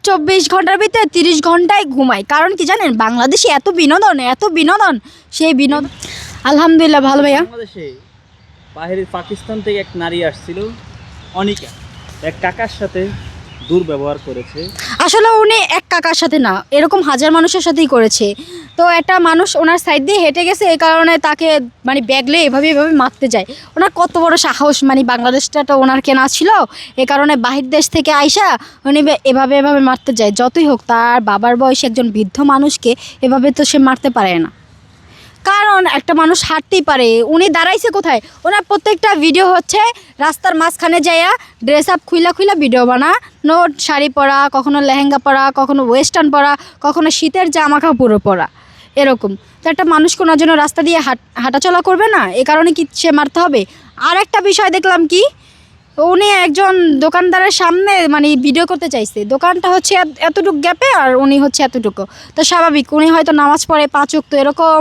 24 ঘন্টার ভিতরে 30 ঘন্টায় ঘুমাই। কারণ কি জানেন, বাংলাদেশে এত বিনোদন, সেই বিনোদন। আলহামদুলিল্লাহ ভালো ভাইয়া। বাংলাদেশে বাহিরের পাকিস্তান থেকে এক নারী আসছিল, অনিকা, এক কাকার সাথে দুর্ব্যবহার করেছে। আসলে উনি এক কাকার সাথে না, এরকম হাজার মানুষের সাথেই করেছে। তো একটা মানুষ ওনার সাইড দিয়ে হেঁটে গেছে, এই কারণে তাকে মানে ব্যাগলে এভাবে মারতে যায়। ওনার কত বড় সাহস, মানে বাংলাদেশটা তো ওনার কেনা ছিল, এ কারণে বাহির দেশ থেকে আইসা উনি এভাবে মারতে যায়। যতই হোক, তার বাবার বয়সী একজন বৃদ্ধ মানুষকে এভাবে তো সে মারতে পারে না। কারণ একটা মানুষ হাঁটতেই পারে। উনি দাঁড়াইছে কোথায়? ওনার প্রত্যেকটা ভিডিও হচ্ছে রাস্তার মাঝখানে যাইয়া ড্রেস আপ খুইলা ভিডিও বানানো, শাড়ি পরা, কখনো লেহেঙ্গা পরা, কখনো ওয়েস্টার্ন পরা, কখনো শীতের জামা কাপড়ও পরা, এরকম। তো একটা মানুষ কোনোর জন্য রাস্তা দিয়ে হাঁটাচলা করবে না, এ কারণে কি সে মারতে হবে? আর একটা বিষয় দেখলাম কি, উনি একজন দোকানদারের সামনে মানে ভিডিও করতে চাইছে। দোকানটা হচ্ছে এতটুকু গ্যাপে, আর উনি হচ্ছে এতটুকু। তো স্বাভাবিক, উনি হয়তো নামাজ পড়ে 5 ওয়াক্ত, এরকম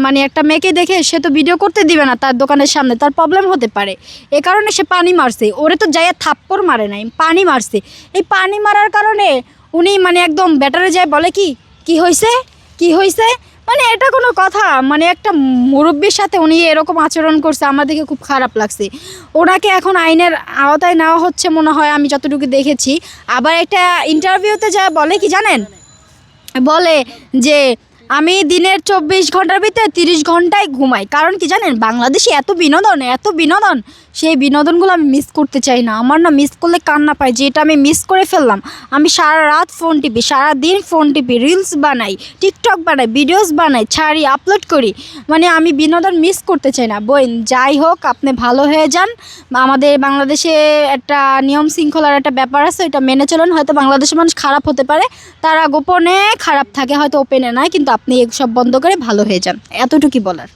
মানে একটা মেয়েকে দেখে সে তো ভিডিও করতে দিবে না তার দোকানের সামনে, তার প্রবলেম হতে পারে। এ কারণে সে পানি মারছে। ওরে তো যাইয়া থাপ্পড় মারে নাই, পানি মারছে। এই পানি মারার কারণে উনি মানে একদম ব্যাটারে যায় বলে কি হয়েছে, মানে এটা কোনো কথা? মানে একটা মুরব্বির সাথে উনি এরকম আচরণ করছে, আমার দেখে খুব খারাপ লাগছে। ওনাকে এখন আইনের আওতায় নেওয়া হচ্ছে মনে হয়, আমি যতটুকু দেখেছি। আবার একটা ইন্টারভিউতে যা বলে কি জানেন, বলে যে আমি দিনের 24 ঘন্টার ভিতরে 30 ঘন্টায় ঘুমাই। কারণ কি জানেন, বাংলাদেশে এত বিনোদন, সেই বিনোদনগুলো আমি মিস করতে চাই না। আমার না মিস করলে কান্না পায় যে এটা আমি মিস করে ফেললাম। আমি সারা রাত ফোন টিপি, সারাদিন ফোন টিপি, রিলস বানাই, টিকটক বানাই, ভিডিওস বানাই, ছাড়ি, আপলোড করি। মানে আমি বিনোদন মিস করতে চাই না। বোন, যাই হোক, আপনি ভালো হয়ে যান। আমাদের বাংলাদেশে একটা নিয়ম শৃঙ্খলার একটা ব্যাপার আছে, এটা মেনে চলুন। হয়তো বাংলাদেশের মানুষ খারাপ হতে পারে, তারা গোপনে খারাপ থাকে, হয়তো ওপেনে নয়, কিন্তু আপনি এসব বন্ধ করে ভালো হয়ে যান, এতটুকুই বলার।